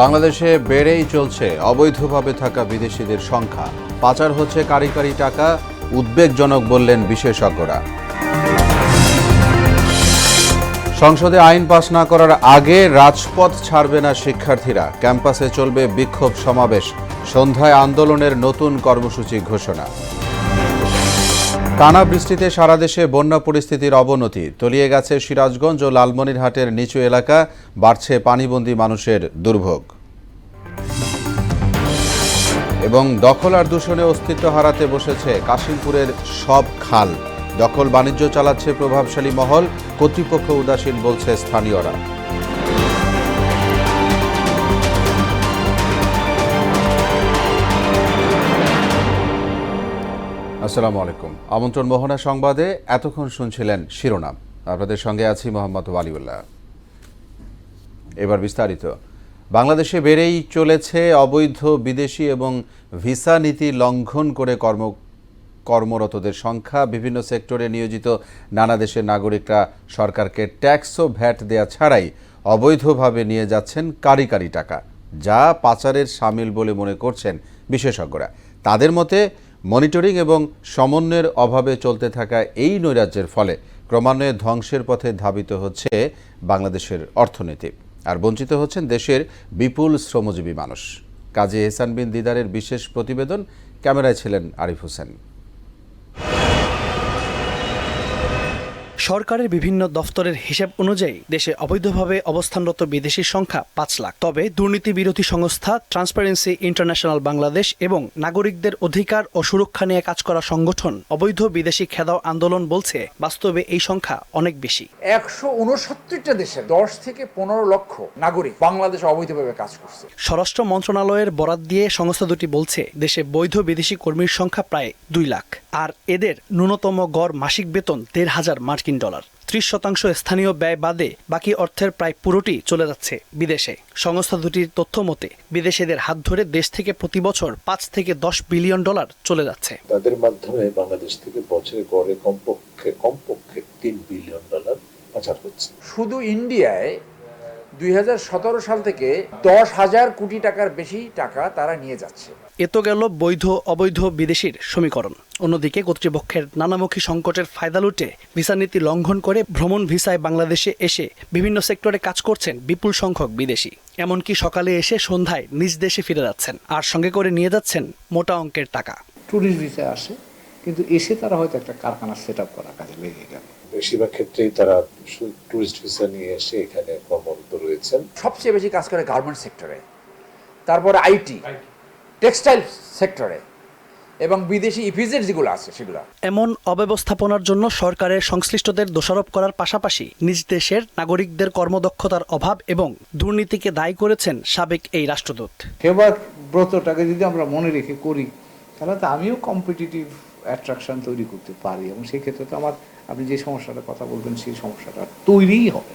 বাংলাদেশে বেড়েই চলছে অবৈধভাবে থাকা বিদেশিদের সংখ্যা। পাচার হচ্ছে কারি কারি টাকা, উদ্বেগজনক বললেন বিশেষজ্ঞরা। সংসদে আইন পাস না করার আগে রাজপথ ছাড়বে না শিক্ষার্থীরা। ক্যাম্পাসে চলবে বিক্ষোভ সমাবেশ। সন্ধ্যায় আন্দোলনের নতুন কর্মসূচি ঘোষণা। টানা বৃষ্টিতে সারা দেশে বন্যা পরিস্থিতির অবনতি। তলিয়ে গেছে সিরাজগঞ্জ ও লালমনিরহাটের নিচু এলাকা। বাড়ছে পানিবন্দী মানুষের দুর্ভোগ। এবং দখল আর দূষণে অস্তিত্ব হারাতে বসেছে কাশিমপুরের সব খাল। দখল বাণিজ্য চালাচ্ছে প্রভাবশালী মহল, কর্তৃপক্ষ উদাসীন বলছে স্থানীয়রা। আসসালামু আলাইকুম। আমন্ত্রণ মোহনা সংবাদে এতক্ষণ শুনছিলেন শিরোনাম। আপনাদের সঙ্গে আছি মোহাম্মদ ওয়ালিউল্লাহ। এবার বিস্তারিত। বাংলাদেশে বেড়েই চলেছে অবৈধ বিদেশি এবং ভিসা নীতি লঙ্ঘন করে কর্মরতদের সংখ্যা। বিভিন্ন সেক্টরে নিয়োজিত নানা দেশের নাগরিকরা সরকারকে ট্যাক্স ও ভ্যাট দেয়া ছাড়াই অবৈধভাবে নিয়ে যাচ্ছেন কারি কারি টাকা, যা পাচারের শামিল বলে মনে করছেন বিশেষজ্ঞরা। তাদের মতে মনিটরিং এবং সমন্বয়ের অভাবে চলতে থাকা এই নৈরাজ্যের ফলে ক্রমান্বয়ে ধ্বংসের পথে ধাবিত হচ্ছে বাংলাদেশের অর্থনীতি, আর বঞ্চিত হচ্ছেন দেশের বিপুল শ্রমজীবী মানুষ। কাজী এহসান বিন দিদারের বিশেষ প্রতিবেদন। ক্যামেরায় ছিলেন আরিফ হোসেন। সরকারের বিভিন্ন দফতরের হিসাব অনুযায়ী দেশে অবৈধভাবে অবস্থানরত বিদেশির সংখ্যা ৫ লাখ। তবে দুর্নীতি বিরোধী সংস্থা ট্রান্সপারেন্সি ইন্টারন্যাশনাল বাংলাদেশ এবং নাগরিকদের অধিকার ও সুরক্ষা নিয়ে কাজ করা সংগঠন অবৈধ বিদেশি খেদাও আন্দোলন বলছে, বাস্তবে এই সংখ্যা অনেক বেশি। ১৬৯টা দেশের ১০ থেকে ১৫ লক্ষ নাগরিক বাংলাদেশে অবৈধভাবে কাজ করছে। স্বরাষ্ট্র মন্ত্রণালয়ের বরাত দিয়ে সংস্থা দুটি বলছে, দেশে বৈধ বিদেশি কর্মীর সংখ্যা প্রায় ২ লাখ, আর এদের ন্যূনতম গড় মাসিক বেতন $১,৫০০ মার্কিন। ৩০% স্থানীয় ব্যয় বাদে বাকি অর্থের প্রায় পুরোটি চলে যাচ্ছে বিদেশে। সংস্থা দুটির তথ্য মতে বিদেশিদের হাত ধরে দেশ থেকে প্রতি বছর $৫ থেকে $১০ বিলিয়ন চলে যাচ্ছে। তাদের মাধ্যমে বাংলাদেশ থেকে বছরে গড়ে কমপক্ষে $৩ বিলিয়ন পাচার হচ্ছে। শুধু ইন্ডিয়ায় ২০১৭ সাল থেকে ১০,০০০ কোটি টাকার বেশি টাকা তারা নিয়ে যাচ্ছে। এ তো গেল বৈধ অবৈধ বিদেশির সমীকরণ। অন্যদিকে কর্তৃপক্ষের নানামুখী সংকটের ফায়দা লুটে ভিসা নীতি লঙ্ঘন করে ভ্রমণ ভিসায় বাংলাদেশে এসে বিভিন্ন সেক্টরে কাজ করছেন বিপুল সংখ্যক বিদেশি। এমনকি সকালে এসে সন্ধ্যায় নিজ দেশে ফিরে যাচ্ছেন, আর সঙ্গে করে নিয়ে যাচ্ছেন মোটা অঙ্কের টাকা। ট্যুরিস্ট ভিসা আসে, কিন্তু এসে তারা হয়তো একটা কারখানা সেট আপ করার কাজে লেগে গেল। বেশিরভাগ ক্ষেত্রেই তারা টুরিস্ট ভিসা নিয়ে এসে এখানে কর্মরত রয়েছেন। সবচেয়ে বেশি কাজ করে গার্মেন্টস সেক্টরে, তারপরে আইটি, টেক্সটাইল সেক্টরে এবং বিদেশি ইপিজেড যেগুলো আছে সেগুলো। এমন অব্যবস্থাপনার জন্য সরকারের সংশ্লিষ্টদের দোষারোপ করার পাশাপাশি নিজ দেশের নাগরিকদের কর্মদক্ষতার অভাব এবং দুর্নীতিকে দায়ী করেছেন সাবেক এই রাষ্ট্রদূত। সেবার ব্রতটাকে যদি আমরা মনে রেখে করি, তাহলে তো আমিও কম্পিটিটিভ অ্যাট্রাকশন তৈরি করতে পারি, এবং সেই ক্ষেত্রে তো আমার, আপনি যে সমস্যাটার কথা বলবেন সেই সমস্যাটা তৈরিই হবে।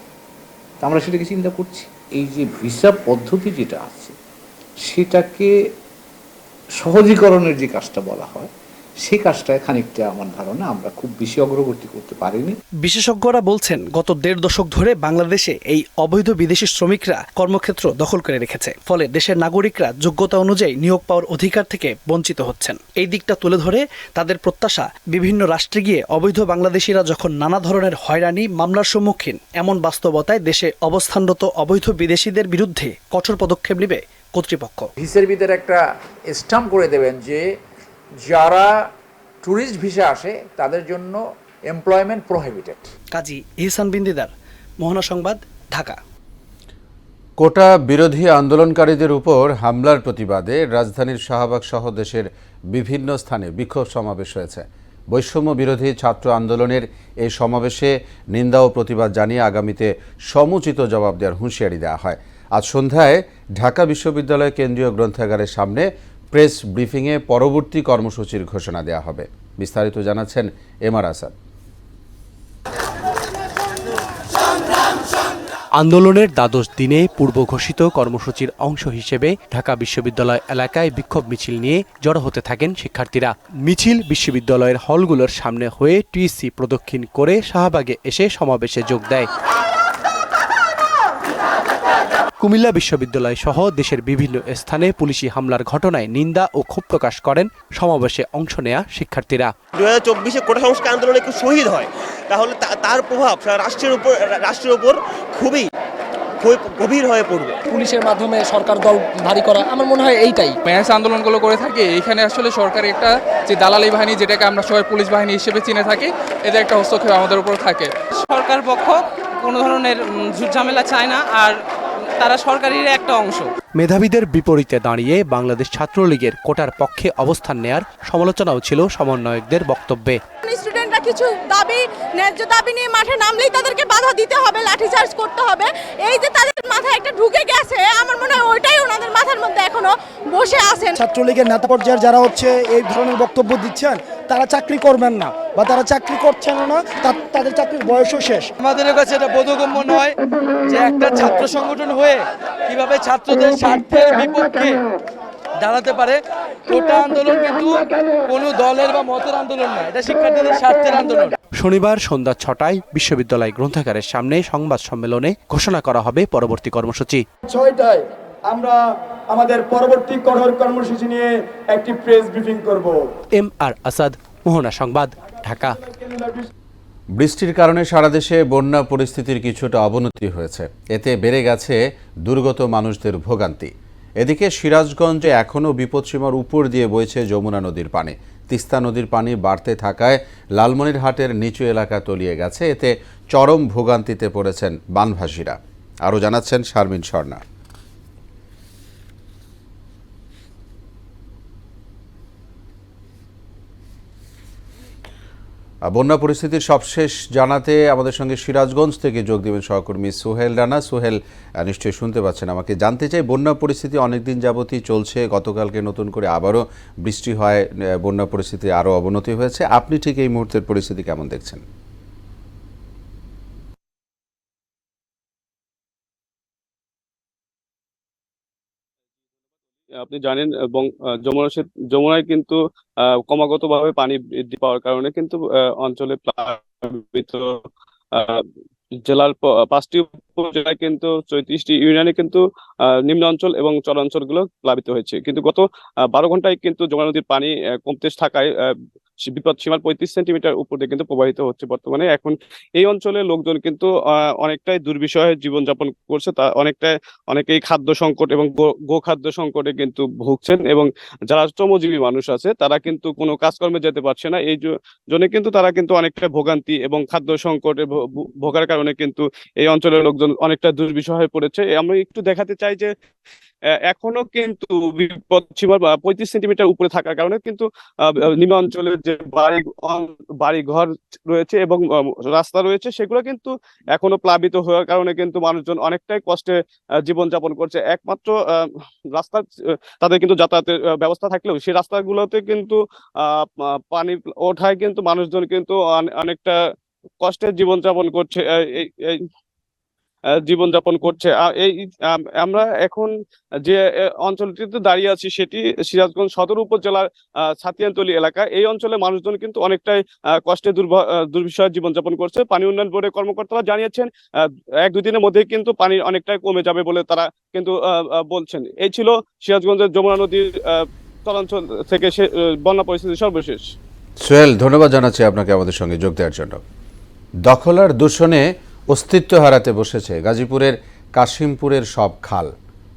তা আমরা সেটাকে চিন্তা করছি। এই যে ভিসা পদ্ধতি যেটা আছে সেটাকে সহজীকরণের যে কাজটা বলা হয়, সেই কাজটায় খানিকটা আমার ধারণা আমরা খুব বেশি অগ্রগতি করতে পারিনি। বিশেষজ্ঞরা বলছেন, গত ১.৫ দশক ধরে বাংলাদেশে এই অবৈধ বিদেশি শ্রমিকরা কর্মক্ষেত্র দখল করে রেখেছে। ফলে দেশের নাগরিকরা যোগ্যতা অনুযায়ী নিয়োগ পাওয়ার অধিকার থেকে বঞ্চিত হচ্ছেন। এই দিকটা তুলে ধরে তাদের প্রত্যাশা, বিভিন্ন রাষ্ট্রে গিয়ে অবৈধ বাংলাদেশিরা যখন নানা ধরনের হয়রানি মামলার সম্মুখীন, এমন বাস্তবতায় দেশে অবস্থানরত অবৈধ বিদেশিদের বিরুদ্ধে কঠোর পদক্ষেপ নেবে কর্তৃপক্ষ। ভিসার একটা স্টাম্প করে দেবেন যে যারা ট্যুরিস্ট ভিসা আসে তাদের জন্য এমপ্লয়মেন্ট প্রহিবিটেড। কাজী এহসান বিন দিদার, মোহনা সংবাদ, ঢাকা। কোটা বিরোধী আন্দোলনকারীদের উপর হামলার প্রতিবাদে রাজধানীর শাহবাগ সহ দেশের বিভিন্ন স্থানে বিক্ষোভ সমাবেশ হয়েছে। বৈষম্য বিরোধী ছাত্র আন্দোলনের এই সমাবেশে নিন্দা ও প্রতিবাদ জানিয়ে আগামীতে সমুচিত জবাব দেওয়ার হুঁশিয়ারি দেওয়া হয়। আজ সন্ধ্যায় ঢাকা বিশ্ববিদ্যালয় কেন্দ্রীয় গ্রন্থাগারের সামনে প্রেস ব্রিফিংয়ে পরবর্তী কর্মসূচির ঘোষণা দেওয়া হবে। বিস্তারিত জানাচ্ছেন এমআর আসাদ। আন্দোলনের দ্বাদশ দিনে পূর্ব ঘোষিত কর্মসূচির অংশ হিসেবে ঢাকা বিশ্ববিদ্যালয় এলাকায় বিক্ষোভ মিছিল নিয়ে জড়ো হতে থাকেন শিক্ষার্থীরা। মিছিল বিশ্ববিদ্যালয়ের হলগুলোর সামনে হয়ে টিএসসি প্রদক্ষিণ করে শাহবাগে এসে সমাবেশে যোগ দেয়। কুমিল্লা বিশ্ববিদ্যালয় সহ দেশের বিভিন্ন স্থানে পুলিশি হামলার ঘটনায় নিন্দা ও ক্ষোভ প্রকাশ করেন সমাবেশে অংশ নেয়া শিক্ষার্থীরা। 2024 কোটা সংস্কার আন্দোলনে কেউ শহীদ হয় তাহলে তার প্রভাব রাষ্ট্রের উপর খুবই গভীর হয়ে পড়বে। পুলিশের মাধ্যমে সরকার দল ভারী করা, আমার মনে হয় এইটাই ম্যাচ আন্দোলনগুলো করে থাকে। এখানে আসলে সরকারি একটা যে দালালি বাহিনী, যেটাকে আমরা সবাই পুলিশ বাহিনী হিসেবে চিনে থাকি, এদের একটা হস্তক্ষেপ আমাদের উপর থাকে। সরকার পক্ষ কোনো ধরনের ঝামেলা চায় না, আর তারা সরকারের একটা অংশ। মেধাবীদের বিপরীতে দাঁড়িয়ে বাংলাদেশ ছাত্রলীগের কোটার পক্ষে অবস্থান নেয়ার সমালোচনাও ছিল সমন্বয়কদের বক্তব্যে। স্টুডেন্টরা কিছু ন্যায্য দাবি নিয়ে মাঠে নামলেই তাদেরকে বাধা দিতে হবে, লাঠিচার্জ করতে হবে, এই যে তাদের মাথায় একটা ঢুকে গেছে, আমার মনে হয় ওইটাই ওনাদের মাথার মধ্যে এখনো বসে আছেন। ছাত্রলীগের নেতা পর্যায়ের যারা এই ধরনের বক্তব্য দিচ্ছেন, তারা চাকরি করবেন না বা তারা চাকরি করছেন না, তাদের চাকরির বয়সও শেষ। আমাদের কাছে এটা বোধগম্য নয় যে একটা ছাত্র সংগঠন হয়ে কিভাবে ছাত্রদের স্বার্থের বিপক্ষে দাঁড়াতে পারে। কোটা আন্দোলন কিন্তু কোনো দলের বা মতের আন্দোলন নয়, এটা শিক্ষার্থীদের স্বার্থের আন্দোলন। শনিবার সন্ধ্যা 6টায় বিশ্ববিদ্যালয় গ্রন্থাগারের সামনে সংবাদ সম্মেলনে ঘোষণা করা হবে পরবর্তী কর্মসূচি। 6টায় আমরা আমাদের পরবর্তী কঠোর কর্মসূচি নিয়ে একটি প্রেস ব্রিফিং করব। MR আসাদ, মোহনা সংবাদ, ঢাকা। বৃষ্টির কারণে সারা দেশে বন্যা পরিস্থিতির কিছুটা অবনতি হয়েছে। এতে বেড়ে গেছে দুর্গত মানুষদের ভোগান্তি। এদিকে সিরাজগঞ্জে এখনও বিপদসীমার উপর দিয়ে বইছে যমুনা নদীর পানি। তিস্তা নদীর পানি বাড়তে থাকায় লালমনিরহাটের নিচু এলাকা তলিয়ে গেছে। এতে চরম ভোগান্তিতে পড়েছেন বানভাসীরা। আরও জানাচ্ছেন শারমিন স্বর্ণা। বন্যা পরিস্থিতির সবশেষ জানাতে আমাদের সঙ্গে সিরাজগঞ্জ থেকে যোগ দেবেন সহকর্মী সোহেল রানা। সোহেল, নিশ্চয়ই শুনতে পাচ্ছেন আমাকে। জানতে চাই, বন্যা পরিস্থিতি অনেকদিন যাবতই চলছে, গতকালকে নতুন করে আবারও বৃষ্টি হয়, বন্যা পরিস্থিতি আরও অবনতি হয়েছে। আপনি ঠিক এই মুহূর্তের পরিস্থিতি কেমন দেখছেন? আপনি জানেন এবং যমুনায় কিন্তু ক্রমাগতভাবে পানি বৃদ্ধি পাওয়ার কারণে কিন্তু অঞ্চলে প্লাবিত জেলার 5টি উপজেলায় কিন্তু 34টি ইউনিয়নে কিন্তু নিম্ন অঞ্চল এবং চরাঞ্চলগুলো প্লাবিত হয়েছে। কিন্তু গত 12 ঘন্টায় কিন্তু যমুনা নদীর পানি কমতে থাকায় বিপদ সীমার 35 সেন্টিমিটার উপর দিয়ে কিন্তু প্রবাহিত হচ্ছে বর্তমানে। এখন এই অঞ্চলে লোকজন কিন্তু অনেকটাই দুর্বিষহে জীবনযাপন করছে। তা অনেকেই খাদ্য সংকট এবং গোখাদ্য সংকটে কিন্তু ভুগছেন, এবং যারা শ্রমজীবী মানুষ আছে তারা কিন্তু কোনো কাজকর্মে যেতে পারছে না। এই জন্য কিন্তু তারা কিন্তু অনেকটা ভোগান্তি এবং খাদ্য সংকটে ভোগার কারণে কিন্তু এই অঞ্চলের লোকজন অনেকটা দুর্বিষহে পড়েছে। আমরা একটু দেখাতে চাই যে এখনো কিন্তু বিপদ সীমার 35 সেন্টিমিটার উপরে থাকার কারণে কিন্তু নিম্ন অঞ্চলের যে বাড়ি ঘর রয়েছে এবং রাস্তা রয়েছে, সেগুলো কিন্তু এখনো প্লাবিত হওয়ার কারণে কিন্তু মানুষজন অনেকটাই কষ্টে জীবনযাপন করছে। একমাত্র রাস্তা তাদের কিন্তু যাতায়াতের ব্যবস্থা থাকলেও সেই রাস্তাগুলোতে কিন্তু পানি ওঠায় কিন্তু মানুষজন কিন্তু অনেকটা কষ্টের জীবনযাপন করছে। আমরা এখন যে অঞ্চলটিতে দাঁড়িয়ে আছি সেটি সিরাজগঞ্জ সদর উপজেলার ছাতিয়ানতলী এলাকা। এই অঞ্চলে মানুষজন কিন্তু অনেকটাই কষ্টে দুর্বিষহে জীবনযাপন করছে। পানি উন্নয়ন বোর্ডের কর্মকর্তারা জানিয়েছেন 1-2 দিনের মধ্যে কিন্তু পানি অনেকটাই কমে যাবে বলে তারা কিন্তু বলছেন। এই ছিল সিরাজগঞ্জের যমুনা নদীর চরাঞ্চল থেকে বন্যা পরিস্থিতি সর্বশেষ। সোহেল, ধন্যবাদ জানাচ্ছি আপনাকে আমাদের সঙ্গে যোগ দেওয়ার জন্য। দখল আর দূষণে অস্তিত্ব হারাতে বসেছে গাজীপুরের কাশিমপুরের সব খাল।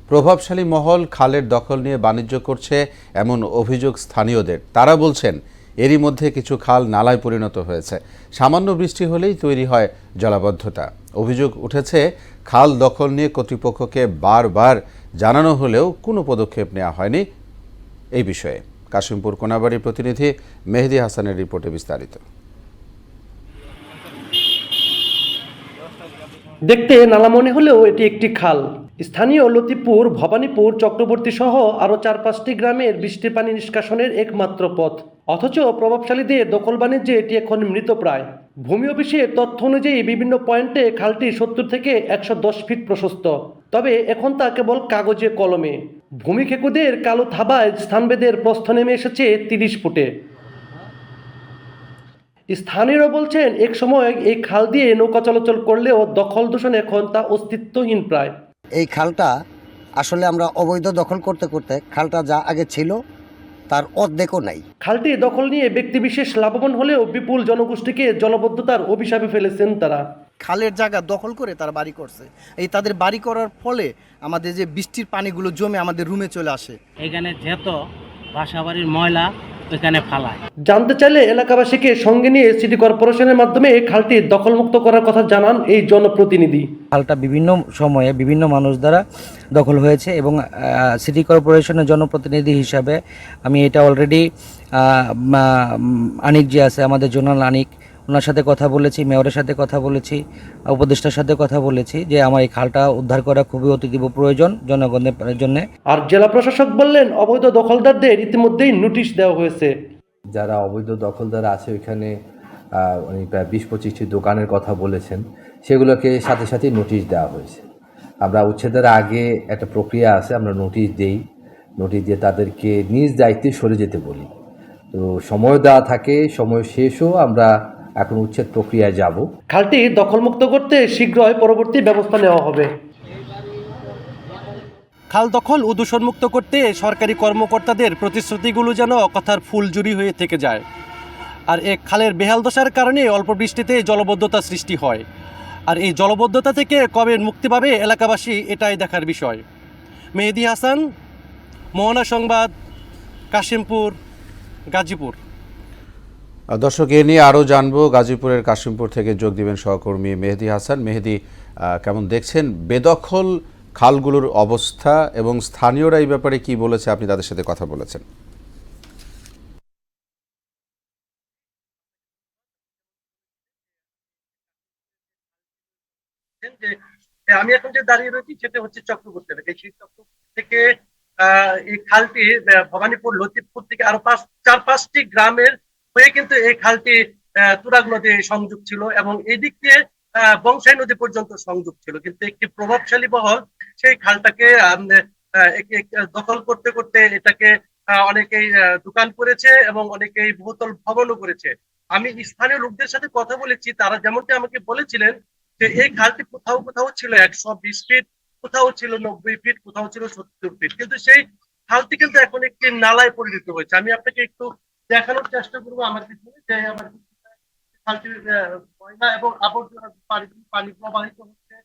প্রভাবশালী মহল খালের দখল নিয়ে বাণিজ্য করছে এমন অভিযোগ স্থানীয়দের। তারা বলছেন এরই মধ্যে কিছু খাল নালায় পরিণত হয়েছে। সামান্য বৃষ্টি হলেই তৈরি হয় জলাবদ্ধতা। অভিযোগ উঠেছে খাল দখল নিয়ে কর্তৃপক্ষকে বারবার জানানো হলেও কোনো পদক্ষেপ নেওয়া হয়নি এই বিষয়ে। কাশিমপুর কোনাবাড়ির প্রতিনিধি মেহেদি হাসানের রিপোর্টে বিস্তারিত। দেখতে নালা মনে হলেও এটি একটি খাল। স্থানীয় লতিপুর, ভবানীপুর, চক্রবর্তী সহ আরও 4-5টি গ্রামের বৃষ্টির পানি নিষ্কাশনের একমাত্র পথ। অথচ প্রভাবশালীদের দখল বাণিজ্যে এটি এখন মৃতপ্রায়। ভূমি অফিসের তথ্য অনুযায়ী বিভিন্ন পয়েন্টে খালটি 70 থেকে 110 ফিট প্রশস্ত। তবে এখন তা কেবল কাগজে কলমে। ভূমি খেকুদের কালো থাবায় স্থানভেদের প্রস্থ নেমে এসেছে 30 ফুটে। স্থানীয়রা বলছেন এক সময় এই খাল দিয়ে নৌকা চলাচল করলেও দখল দূষণ এখন তা অস্তিত্বহীন প্রায়। এই খালটা আসলে আমরা অবৈধ দখল করতে করতে খালটা যা আগে ছিল তার অর্ধেকও নাই। খালটি দখল নিয়ে ব্যক্তিবিশেষ লাভবান হলেও বিপুল জনগোষ্ঠীকে জলবদ্ধতার অভিশাপে ফেলেছেন তারা। খালের জায়গা দখল করে তারা বাড়ি করছে। এই তাদের বাড়ি করার ফলে আমাদের যে বৃষ্টির পানিগুলো জমে আমাদের রুমে চলে আসে। এখানে যেহেতু বাসাবাড়ির ময়লা ওইখানে ফালায়। জানতে চাইলে এলাকাবাসীকে সঙ্গে নিয়ে সিটি কর্পোরেশনের মাধ্যমে এই খালটি দখলমুক্ত করার কথা জানান এই জনপ্রতিনিধি। খালটা বিভিন্ন সময়ে বিভিন্ন মানুষ দ্বারা দখল হয়েছে এবং সিটি কর্পোরেশনের জনপ্রতিনিধি হিসাবে আমি এটা অলরেডি আনিক যে আছে আমাদের জোনাল আনিক, ওনার সাথে কথা বলেছি, মেয়রের সাথে কথা বলেছি, উপদেষ্টার সাথে কথা বলেছি যে আমার এই খালটা উদ্ধার করা খুবই অতীব প্রয়োজন জনগণের জন্য। আর জেলা প্রশাসক বললেন অবৈধ দখলদারদের ইতিমধ্যেই নোটিশ দেওয়া হয়েছে। যারা অবৈধ দখলদার আছে ওইখানে উনি প্রায় 20-25টি দোকানের কথা বলেছেন, সেগুলোকে সাথে সাথে নোটিশ দেওয়া হয়েছে। আমরা উচ্ছেদের আগে একটা প্রক্রিয়া আছে, আমরা নোটিশ দেই, নোটিশ দিয়ে তাদেরকে নিজ দায়িত্বে সরে যেতে বলি। তো সময় দেওয়া থাকে, সময় শেষও আমরা এখন উচ্ছেদ প্রক্রিয়ায় যাব। খালটি দখলমুক্ত করতে শীঘ্রই পরবর্তী ব্যবস্থা নেওয়া হবে। খাল দখল ও দূষণমুক্ত করতে সরকারি কর্মকর্তাদের প্রতিশ্রুতিগুলো যেন কথার ফুলঝুরি হয়ে থেকে যায়। আর এই খালের বেহাল দশার কারণে অল্প বৃষ্টিতে জলবদ্ধতা সৃষ্টি হয়। আর এই জলবদ্ধতা থেকে কবে মুক্তি পাবে এলাকাবাসী, এটাই দেখার বিষয়। মেহেদী হাসান, মোহনা সংবাদ, কাশিমপুর, গাজীপুর। দর্শক, এ নিয়ে আরও জানবো। গাজীপুরের কাশিমপুর থেকে যোগ দিবেন সহকর্মী মেহেদী হাসান। মেহেদী, কেমন দেখছেন বেদখল খালগুলোর অবস্থা এবং স্থানীয়রা এই ব্যাপারে কি বলেছে? আপনি তাদের সাথে কথা বলেছেন। আমি এখন যে দাঁড়িয়ে রয়েছি সেটা হচ্ছে চক্রবর্তী এলাকায়। সেই চক্রবর্তী থেকে এই খালটি ভবানীপুর, লতিফপুর থেকে আরো 4-5টি গ্রামের হয়ে কিন্তু এই খালটি তুরাগ নদী সংযোগ ছিল এবং এই দিক দিয়ে বংশাই নদী পর্যন্ত সংযোগ ছিল। কিন্তু একটি প্রভাবশালী মহল সেই খালটাকে দখল করতে করতে এটাকে অনেকেই দোকান করেছে এবং অনেকেই বহুতল ভবনও করেছে। আমি স্থানীয় লোকদের সাথে কথা বলেছি, তারা যেমনটি আমাকে বলেছিলেন যে এই খালটি কোথাও কোথাও ছিল 120 ফিট, কোথাও ছিল 90 ফিট, কোথাও ছিল 70 ফিট, কিন্তু সেই খালটি কিন্তু এখন একটি নালায় পরিণত হয়েছে। আমি আপনাকে একটু দেখানোর চেষ্টা করবো আমার পিছনে যে আমার খালটির ময়লা এবং আবর্জনা পানি প্রবাহিত হচ্ছে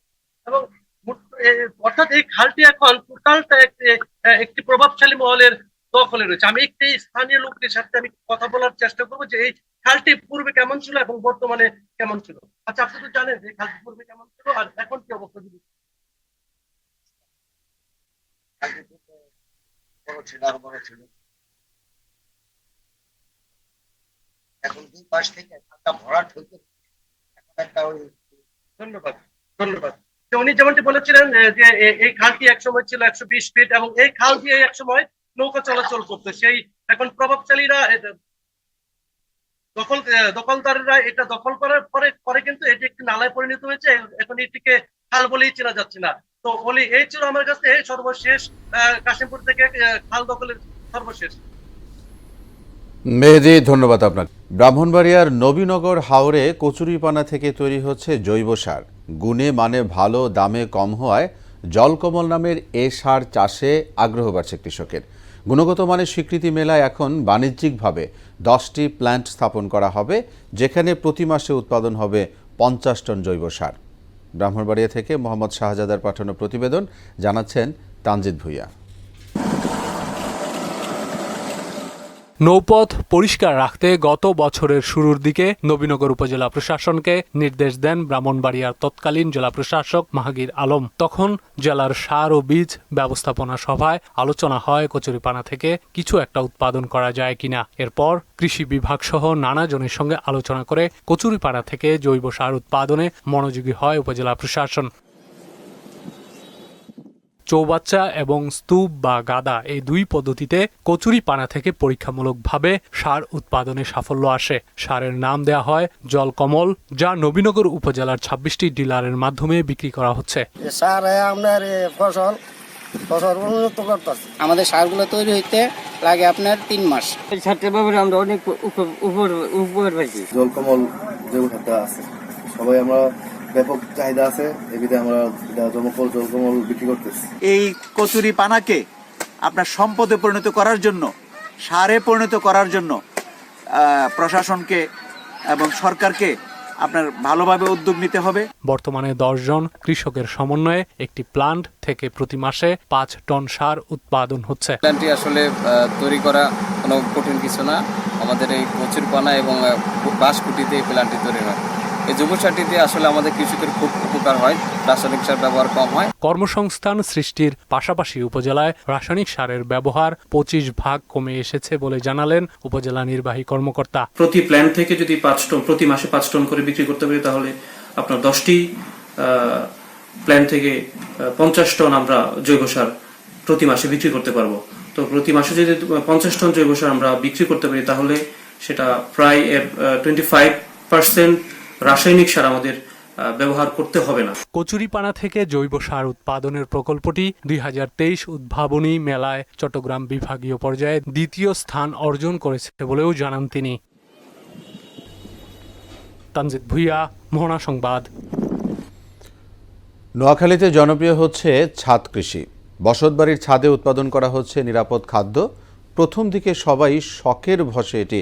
এবং অর্থাৎ এই খালটি এখন টোটালটা একটি প্রভাবশালী মহলের দখলে রয়েছে। আমি একটি স্থানীয় লোকদের সাথে আমি কথা বলার চেষ্টা করবো যে এই খালটি পূর্বে কেমন ছিল এবং বর্তমানে কেমন ছিল। আচ্ছা, আপনি তো জানেন যে খালটি পূর্বে কেমন ছিল আর এখন কি অবস্থা? এখন দুই পাশ থেকে খালটা ভরাট হইতে একটা ওই। ধন্যবাদ, ধন্যবাদ। উনি যেমনটি বলেছিলেন যে এই খালটি একসময় ছিল 120 ফিট এবং এই খাল দিয়ে একসময় নৌকা চলাচল করতো। সেই এখন প্রভাবশালীরা দখলদাররা এটা দখল করার পরে কিন্তু এটি একটি নালায় পরিণত হয়েছে। এখন এটিকে খাল বলেই চেনা যাচ্ছে না। তো বলি, এই ছিল আমার কাছে সর্বশেষ কাশিমপুর থেকে খাল দখলের সর্বশেষ। মেহেদী, ধন্যবাদ আপনাকে। ব্রাহ্মণবাড়িয়ার নবীনগর হাওরে কচুরিপানা থেকে তৈরি হচ্ছে জৈব সার। গুণে মানে ভালো, দামে কম হওয়ায় জলকমল নামের এ সার চাষে আগ্রহ বাড়ছে কৃষকের। গুণগত মানের স্বীকৃতি মেলায় এখন বাণিজ্যিকভাবে 10টি প্ল্যান্ট স্থাপন করা হবে, যেখানে প্রতি মাসে উৎপাদন হবে 50 টন জৈব সার। ব্রাহ্মণবাড়িয়া থেকে মোহাম্মদ শাহজাদার পাঠানো প্রতিবেদন, জানাচ্ছেন তানজিদ ভুইয়া। নৌপথ পরিষ্কার রাখতে গত বছরের শুরুর দিকে নবীনগর উপজেলা প্রশাসনকে নির্দেশ দেন ব্রাহ্মণবাড়িয়ার তৎকালীন জেলা প্রশাসক মাহাগীর আলম। তখন জেলার সার ও বীজ ব্যবস্থাপনা সভায় আলোচনা হয় কচুরিপানা থেকে কিছু একটা উৎপাদন করা যায় কিনা। এরপর কৃষি বিভাগ সহ নানা জনের সঙ্গে আলোচনা করে কচুরিপানা থেকে জৈব সার উৎপাদনে মনোযোগী হয় উপজেলা প্রশাসন। চৌবাচ্চা এবং স্তূপ বা গাদা, এই দুই পদ্ধতিতে কচুরিপানা থেকে পরীক্ষামূলকভাবে সার উৎপাদনে সাফল্য আসে। সারের নাম দেয়া হয় জলকমল, যা নবীনগর উপজেলার 26টি ডিলারের মাধ্যমে বিক্রি করা হচ্ছে। সার আপনার ফসল উন্নত করতেছে। আমাদের সারগুলো তৈরি হইতে লাগে আপনার 3 মাস। এই সারটার ব্যাপারে আমরা অনেক উপকার পাইছি। জলকমল যেগুলো আছে সবাই আমরা ব্যাপক চাহিদা আছে, এবিধে আমরা জমকল বিক্রি করতেছি। এই কচুরি পানাকে আপনার সম্পদে পরিণত করার জন্য, সারে পরিণত করার জন্য প্রশাসনকে এবং সরকারকে আপনার ভালোভাবে উদ্যোগ নিতে হবে। বর্তমানে 10 জন কৃষকের সমন্বয়ে একটি প্লান্ট থেকে প্রতি মাসে 5 টন সার উৎপাদন হচ্ছে। প্ল্যান্টটি আসলে তৈরি করা কোনো কঠিন কিছু না। আমাদের এই কচুরিপানা এবং বাঁশকুটিতে এই প্ল্যান্টটি তৈরি হয়। এই জৈব সারটি দিয়ে আসলে আমাদের কৃষকের খুব উপকার হয়, রাসায়নিক সার ব্যবহার কম হয়। কর্মসংস্থান সৃষ্টির পাশাপাশি উপজেলায় রাসায়নিক সারের ব্যবহার 25% কমে এসেছে বলে জানালেন উপজেলা নির্বাহী কর্মকর্তা। প্রতি প্ল্যান্ট থেকে যদি 5 টন প্রতি মাসে 5 টন করে বিক্রি করতে পারি, তাহলে আপনার 10টি প্ল্যান্ট থেকে 50 টন আমরা জৈব সার প্রতি মাসে বিক্রি করতে পারবো। তো প্রতি মাসে যদি 50 টন জৈব সার আমরা বিক্রি করতে পারি, তাহলে সেটা প্রায় 25% রাসায়নিক সার আমাদের ব্যবহার করতে হবে না। কচুরিপানা থেকে জৈব সার উৎপাদনের প্রকল্পটি 2023 উদ্ভাবনী মেলায় চট্টগ্রাম বিভাগীয় পর্যায়ে 2য় স্থান অর্জন করেছে বলেও জানান তিনি। তানজিদ ভুইয়া, মোহনা সংবাদ। নোয়াখালীতে জনপ্রিয় হচ্ছে ছাদ কৃষি। বসতবাড়ির ছাদে উৎপাদন করা হচ্ছে নিরাপদ খাদ্য। প্রথম দিকে সবাই শখের বশে এটি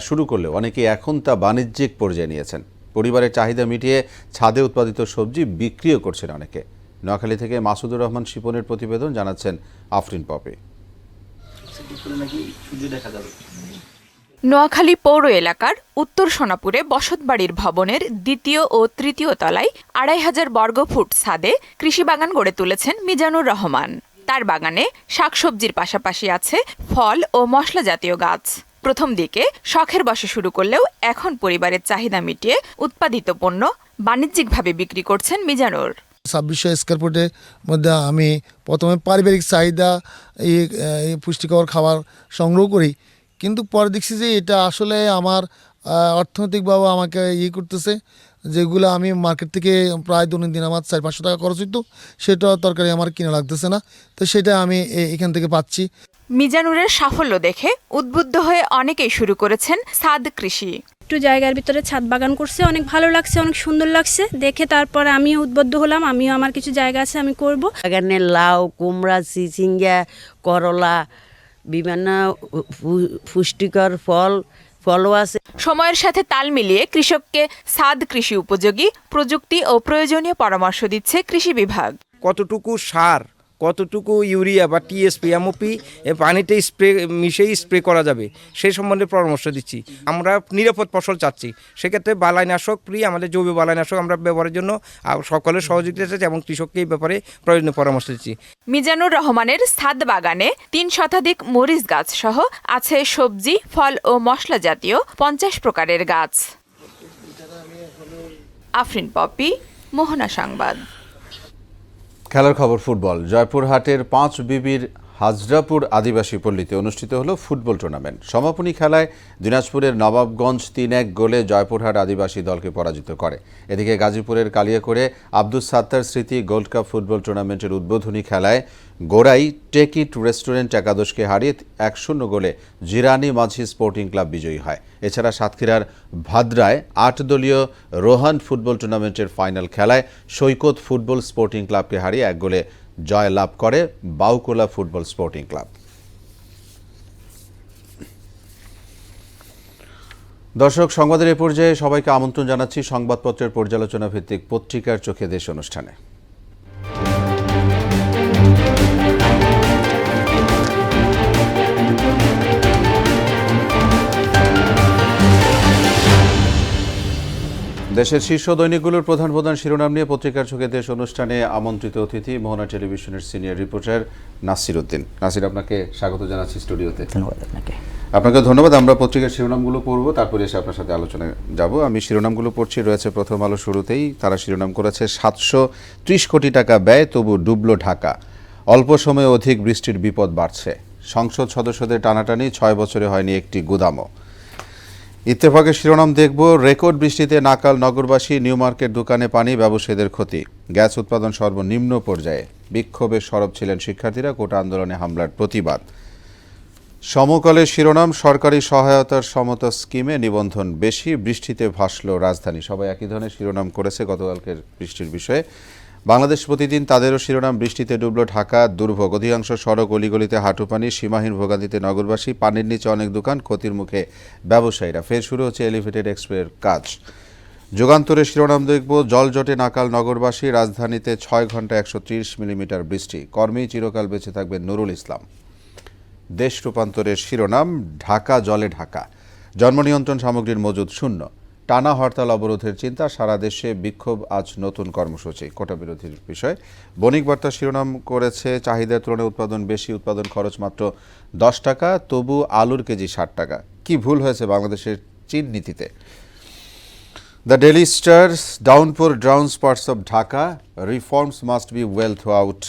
শুরু করলেও অনেকে এখন তা বাণিজ্যিক পর্যায়ে নিয়েছেন। পরিবারের চাহিদা মিটিয়ে ছাদে উৎপাদিত সবজি বিক্রিও করছেন অনেকে। নোয়াখালী থেকে মাসুদুর রহমান শিপনের প্রতিবেদন, জানাচ্ছেন আফরিন পপি। নোয়াখালী পৌর এলাকার উত্তর সোনাপুরে বসতবাড়ির ভবনের 2য় ও 3য় তলায় 2500 বর্গফুট ছাদে কৃষি বাগান গড়ে তুলেছেন মিজানুর রহমান। তার বাগানে শাকসবজির পাশাপাশি আছে ফল ও মশলা জাতীয় গাছ। প্রথম দিকে শখের বশে শুরু করলেও এখন পরিবারের চাহিদা মিটিয়ে উৎপাদিত পণ্য বাণিজ্যিকভাবে বিক্রি করছেন মিজানুর। 2600 স্কয়ার ফুটের মধ্যে আমি প্রথমে পারিবারিক চাহিদা এই পুষ্টিকর খাবার সংগ্রহ করি, কিন্তু পরে দেখছি যে এটা আসলে আমার অর্থনৈতিকভাবে আমাকে করতেছে। যেগুলো আমি মার্কেট থেকে প্রায় দৈনন্দিন আমার 400-500 টাকা খরচ হইতো, সেটা তরকারি আমার কিনা লাগতেছে না, তো সেটা আমি এখান থেকে পাচ্ছি। মিজানুরের সাফল্য দেখে উদ্বুদ্ধ হয়ে অনেকেই শুরু করেছেন ছাদ কৃষি। একটু জায়গার ভিতরে ছাদ বাগান করছে, অনেক ভালো লাগছে, অনেক সুন্দর লাগছে দেখে। তারপরে আমিও উদ্বুদ্ধ হলাম, আমিও আমার কিছু জায়গা আছে আমি করব। বাগানে লাউ, কুমড়া, চিচিঙ্গা, করলা, বিভিন্ন পুষ্টিকর ফলও আছে। সময়ের সাথে তাল মিলিয়ে কৃষককে ছাদ কৃষি উপযোগী প্রযুক্তি ও প্রয়োজনীয় পরামর্শ দিচ্ছে কৃষি বিভাগ। কতটুকু সার, কতটুকু ইউরিয়া বা টিএসপি, এমওপি পানিতে মিশিয়ে স্প্রে করা যাবে সেই সম্বন্ধে পরামর্শ দিচ্ছি। আমরা নিরাপদ ফসল চাচ্ছি, সেক্ষেত্রে বালাইনাশক আমাদের জৈব বালাইনাশক আমরা ব্যবহারের জন্য সকলের সহযোগিতা চাচ্ছি এবং কৃষককে এই ব্যাপারে প্রয়োজনীয় পরামর্শ দিচ্ছি। মিজানুর রহমানের ছাদ বাগানে 3 শতাধিক মরিচ গাছ সহ আছে সবজি, ফল ও মশলা জাতীয় 50 প্রকারের গাছ। আফরিন পপি, মোহনা সংবাদ। খেলার খবর ফুটবল। জয়পুরহাটের 5 বিবির হাজরাপুর আদিবাসী পল্লীতে অনুষ্ঠিত হলো ফুটবল টুর্নামেন্ট। সমাপনী খেলায় দিনাজপুরের নবাবগঞ্জ 3-1 গোলে জয়পুরহাট আদিবাসী দলকে পরাজিত করে। এদিকে গাজীপুরের কালিয়াকৈরে আব্দুস সাত্তার স্মৃতি গোল্ড কাপ ফুটবল টুর্নামেন্টের উদ্বোধনী খেলায় গোড়াই টেক ইট রেস্টুরেন্ট একাদশকে হারিয়ে 1-0 গোলে জিরানি মাঝি স্পোর্টিং ক্লাব বিজয়ী হয়। এছাড়া সাতক্ষীরার ভাদ্রায় 8 দলীয় রোহান ফুটবল টুর্নামেন্টের ফাইনাল খেলায় সৈকত ফুটবল স্পোর্টিং ক্লাবকে হারিয়ে 1 গোলে জয় লাভ করে বাউকোলা ফুটবল স্পোর্টিং ক্লাব। দর্শক, সংবাদের এ পর্যায়ে সবাইকে আমন্ত্রণ জানাচ্ছি সংবাদপত্রের পর্যালোচনা ভিত্তিক পত্রিকার চোখে দেশ অনুষ্ঠানে। দেশের শীর্ষ দৈনিকগুলোর প্রধান প্রধান শিরোনাম নিয়ে পত্রিকার চোখে দেশ অনুষ্ঠানে আমন্ত্রিত অতিথি মোহনা টেলিভিশনের সিনিয়র রিপোর্টার নাসির উদ্দিন। নাসির, আপনাকে স্বাগত জানাচ্ছি স্টুডিওতে। ধন্যবাদ আপনাকে। আপনাকে ধন্যবাদ। আমরা পত্রিকার শিরোনামগুলো পড়ব, তারপরে এসে আপনার সাথে আলোচনায় যাব। আমি শিরোনামগুলো পড়ছি। রয়েছে প্রথম আলো শুরুতেই, তারা শিরোনাম করেছে 730 কোটি টাকা ব্যয় তবু ডুবল ঢাকা, অল্প সময়ে অধিক বৃষ্টির বিপদ বাড়ছে, সংসদ সদস্যদের টানাটানি 6 বছরে হয়নি একটি গুদামও। ইত্তেফাকের শিরোনাম দেখব, রেকর্ড বৃষ্টিতে নাকাল নগরবাসী, নিউ মার্কেট দোকানে পানি, ব্যবসায়ীদের ক্ষতি, গ্যাস উৎপাদন সর্বনিম্ন পর্যায়ে, বিক্ষোভে সরব ছিলেন শিক্ষার্থীরা, কোটা আন্দোলনে হামলার প্রতিবাদ। সমকালের শিরোনাম, সরকারি সহায়তার সমতা স্কিমে নিবন্ধন বেশি, বৃষ্টিতে ভাসল রাজধানী। সবাই একই ধরনের শিরোনাম করেছে গতকালকের বৃষ্টির বিষয়ে। বাংলাদেশ প্রতিদিন তাদেরও শিরোনাম, বৃষ্টিতে ডুবল ঢাকা, দুর্ভোগ, অধিকাংশ সড়ক অলিগলিতে হাঁটু পানি, সীমাহীন ভোগান্তিতে নগরবাসী, পানির নিচে অনেক দোকান, ক্ষতির মুখে ব্যবসায়ীরা। ফের শুরু হচ্ছে এলিভেটেড এক্সপ্রেসের কাজ। যুগান্তরের শিরোনাম দেখব, জলজটে নাকাল নগরবাসী, রাজধানীতে 6 ঘন্টা 130 মিলিমিটার বৃষ্টি, কর্মেই চিরকাল বেঁচে থাকবেন নুরুল ইসলাম। দেশ রূপান্তরের শিরোনাম, ঢাকা জলে ঢাকা, জন্ম নিয়ন্ত্রণ সামগ্রীর মজুদ শূন্য, টানা হরতাল অবরোধের চিন্তা, সারা দেশে বিক্ষোভ, আজ নতুন কর্মসূচি। কোটা বিরোধীর বিষয়। বণিক বার্তা শিরোনাম করেছে, চাহিদার তুলনায় উৎপাদন বেশি, উৎপাদন খরচ মাত্র 10 টাকা, তবু আলুর কেজি 60 টাকা। কি ভুল হয়েছে বাংলাদেশের চীন নীতিতে? The daily star, downpour drowns parts of Dhaka, reforms must be well thought out.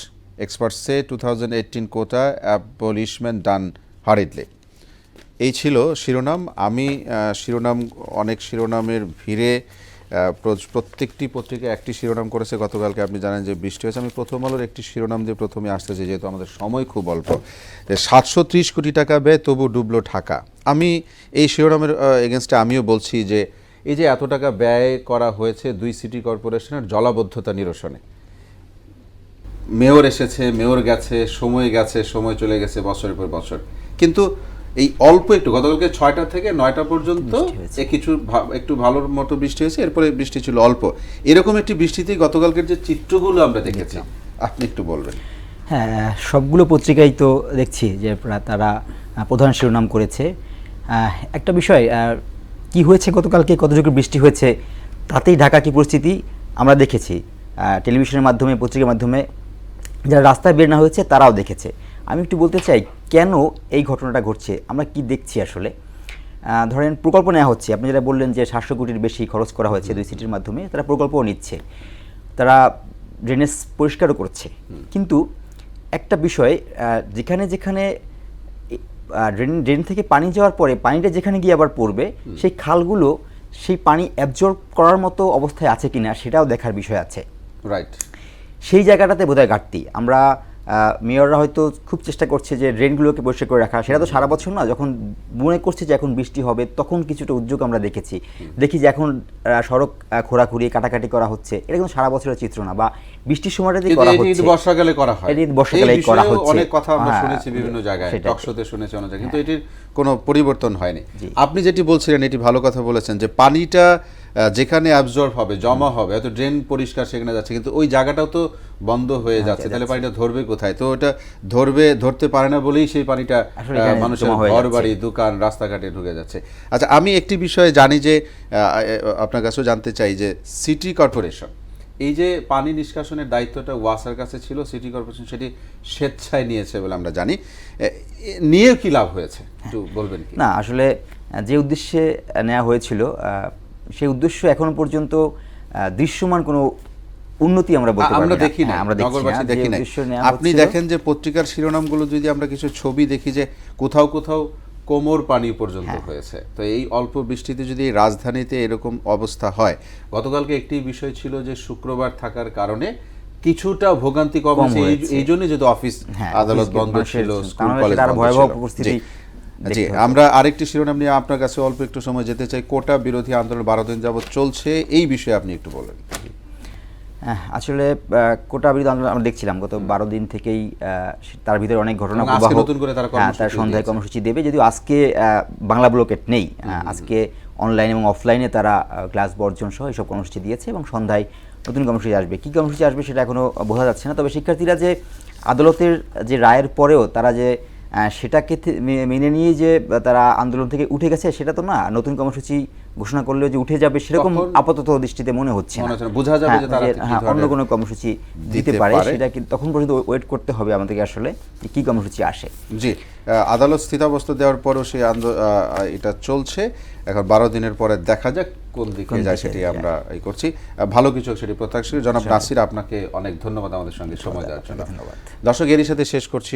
Experts say 2018 quota abolishment done hurriedly. এই ছিল শিরোনাম। আমি অনেক শিরোনামের ভিড়ে প্রত্যেকটি পত্রিকা একটি শিরোনাম করেছে। গতকালকে আপনি জানেন যে বৃষ্টি হয়েছে। আমি প্রথম আলোর একটি শিরোনাম দিয়ে প্রথমে আসতেছি, যেহেতু আমাদের সময় খুব অল্প, যে 730 কোটি টাকা ব্যয় তবু ডুবলো ঢাকা। আমি এই শিরোনামের এগেনস্টে আমিও বলছি যে এই যে এত টাকা ব্যয় করা হয়েছে 2 সিটি কর্পোরেশনের জলাবদ্ধতা নিরসনে, মেয়র এসেছে, মেয়র গেছে, সময় চলে গেছে বছরের পর বছর, কিন্তু এই অল্প একটু গতকালকে 6টা থেকে 9টা পর্যন্ত একটু ভালোর মতো বৃষ্টি হয়েছে, এরপরে বৃষ্টি ছিল অল্প। এরকম একটি বৃষ্টিতেই গতকালকের যে চিত্রগুলো আমরা দেখেছি, আপনি একটু বলবেন। হ্যাঁ, সবগুলো পত্রিকাই তো দেখছি যে তারা প্রধান শিরোনাম করেছে। একটা বিষয়, কি হয়েছে গতকালকে, কতটুকু বৃষ্টি হয়েছে, তাতেই ঢাকা কি পরিস্থিতি আমরা দেখেছি। টেলিভিশনের মাধ্যমে, পত্রিকার মাধ্যমে যারা রাস্তায় বের না হয়েছে তারাও দেখেছে। আমি একটু বলতে চাই কেন এই ঘটনাটা ঘটছে, আমরা কি দেখছি আসলে। ধরেন প্রকল্প নেওয়া হচ্ছে, আপনি যেটা বললেন যে 700 কোটির বেশি খরচ করা হয়েছে 2 সিটির মাধ্যমে, তারা প্রকল্পও নিচ্ছে, তারা ড্রেনেজ পরিষ্কারও করছে। কিন্তু একটা বিষয়, যেখানে যেখানে ড্রেন থেকে পানি যাওয়ার পরে পানিটা যেখানে গিয়ে আবার পড়বে, সেই খালগুলো সেই পানি অ্যাবজর্ব করার মতো অবস্থায় আছে কিনা সেটাও দেখার বিষয় আছে। রাইট, সেই জায়গাটাতে বোধহয় ঘাটতি। আমরা মেয়ররা হয়তো খুব চেষ্টা করছে যে ড্রেনগুলোকে পরিষ্কার করে রাখা, সেটা তো সারা বছর না, যখন মনে করছে যে এখন বৃষ্টি হবে তখন কিছুটা উদ্যোগ আমরা দেখি যে এখন সড়ক খোঁড়াখুড়ি কাটাকাটি করা হচ্ছে। এটা কিন্তু সারা বছরের চিত্র না, বা বৃষ্টির সময়টাতে করা হচ্ছে, বর্ষাকালে করা হয়, বর্ষাকালেই করা হচ্ছে। অনেক কথা আমরা শুনেছি বিভিন্ন জায়গায়, টকশোতে শুনেছি অনেক জায়গায়, কিন্তু এটির কোনো পরিবর্তন হয়নি। আপনি যেটি বলছিলেন এটি ভালো কথা বলেছেন, যে পানিটা যেখানে অ্যাবজর্ব হবে, জমা হবে, হয়তো ড্রেন পরিষ্কার সেখানে যাচ্ছে, কিন্তু ওই জায়গাটাও তো বন্ধ হয়ে যাচ্ছে, তাহলে পানিটা ধরবে কোথায়? তো ওটা ধরতে পারে না বলেই সেই পানিটা মানুষের ঘর বাড়ি, দোকান, রাস্তাঘাটে ঢুকে যাচ্ছে। আচ্ছা, আমি একটি বিষয়ে জানি যে আপনার কাছেও জানতে চাই যে সিটি কর্পোরেশন এই যে পানি নিষ্কাশনের দায়িত্বটা ওয়াসার কাছে ছিল, সিটি কর্পোরেশন সেটি স্বেচ্ছায় নিয়েছে বলে আমরা জানি। নিয়ে কি লাভ হয়েছে একটু বলবেন কি? না, আসলে যে উদ্দেশ্যে নেওয়া হয়েছিল সেই উদ্দেশ্য এখনো পর্যন্ত দৃশ্যমান কোনো উন্নতি আমরা বলতে পারি না, দেখি না, নগরবাসী দেখি না। আপনি দেখেন যে পত্রিকার শিরোনামগুলো যদি আমরা কিছু ছবি দেখি, যে কোথাও কোমর পানি পর্যন্ত হয়েছে। তো এই অল্প বৃষ্টিতে যদি রাজধানীতে এরকম অবস্থা হয়, গতকালকে একটি বিষয় ছিল যে শুক্রবার থাকার কারণে কিছুটা ভোগান্তি কম হয়েছে, এই জন্য যেহেতু অফিস আদালত বন্ধ ছিল, স্কুল কলেজ বন্ধ ছিল। জি, আমরা আরেকটি শিরোনাম নিয়ে আপনার কাছে অল্প একটু সময় যেতে চাই। কোটা বিরোধী আন্দোলন 12 দিন যাবত চলছে, এই বিষয়ে আপনি একটু বলেন। আসলে কোটা বিরোধী আন্দোলন আমরা দেখছিলাম গত 12 দিন থেকেই, তার ভিতরে অনেক ঘটনা, তার সন্ধ্যায় কর্মসূচি দেবে, যদিও আজকে বাংলা ব্লকেট নেই, আজকে অনলাইন এবং অফলাইনে তারা ক্লাস বর্জন সহ এইসব কর্মসূচি দিয়েছে, এবং সন্ধ্যায় নতুন কর্মসূচি আসবে। কী কর্মসূচি আসবে সেটা এখনও বোঝা যাচ্ছে না। তবে শিক্ষার্থীরা যে আদালতের যে রায়ের পরেও তারা যে সেটাকে মেনে নিয়ে যে তারা আন্দোলন থেকে উঠে গেছে সেটা তো না, নতুন কর্মসূচি ঘোষণা করলেও যে উঠে যাবে সেরকম আপাতত দৃষ্টিতে মনে হচ্ছে না। বোঝা যাবে যে তারা অন্য কোনো কর্মসূচি দিতে পারে, সেটা তখন পর্যন্ত ওয়েট করতে হবে আমাদেরকে আসলে কি কর্মসূচি আসে। জি, আদালত স্থিতাবস্থা দেওয়ার পরও সেই এটা চলছে। এখন 12 দিনের পরে দেখা যাক কোন দিকে যায়, সেটি আমরা করছি। ভালো কিছু সেটি প্রত্যাশী। জনাব নাসির, আপনাকে অনেক ধন্যবাদ আমাদের সঙ্গে সময় দেওয়ার জন্য। ধন্যবাদ দর্শক, এরই সাথে শেষ করছি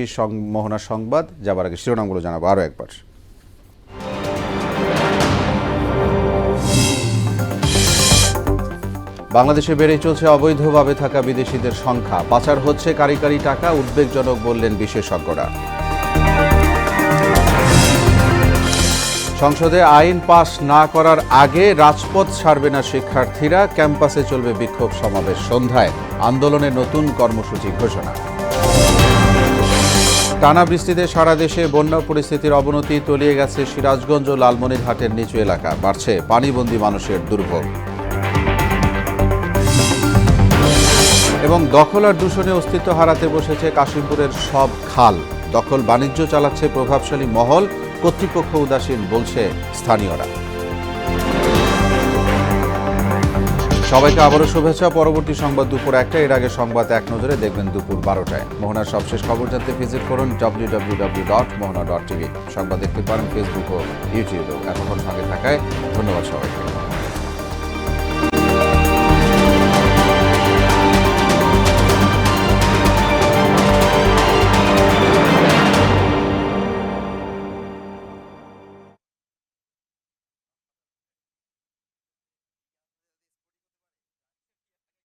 মোহনা সংবাদ। যাবার আগে শিরোনামগুলো জানাবো আরও একবার। বাংলাদেশে বেড়ে চলছে অবৈধভাবে থাকা বিদেশিদের সংখ্যা, পাচার হচ্ছে কারি টাকা, উদ্বেগজনক বললেন বিশেষজ্ঞরা। সংসদে আইন পাস না করার আগে রাজপথ ছাড়বে না শিক্ষার্থীরা, ক্যাম্পাসে চলবে বিক্ষোভ সমাবেশ, সন্ধ্যায় আন্দোলনের নতুন কর্মসূচি ঘোষণা। টানা বৃষ্টিতে সারা দেশে বন্যা পরিস্থিতির অবনতি, তলিয়ে গেছে সিরাজগঞ্জ ও লালমনিরহাটের নিচু এলাকা, বাড়ছে পানিবন্দী মানুষের দুর্ভোগ। এবং দখল আর দূষণে অস্তিত্ব হারাতে বসেছে কাশিমপুরের সব খাল। দখল বাণিজ্য চালাচ্ছে প্রভাবশালী মহল, কর্তৃপক্ষ উদাসীন বলছে স্থানীয়রা। সবাইকে আবারও শুভেচ্ছা। পরবর্তী সংবাদ দুপুর 1টায়। এর আগে সংবাদ এক নজরে দেখবেন দুপুর 12টায়। মোহনার সবশেষ খবর জানতে ভিজিট করুন www.mohana.tv। সংবাদ দেখতে পারেন ফেসবুক ও ইউটিউবেও। এতক্ষণ সঙ্গে থাকায় ধন্যবাদ সবাইকে।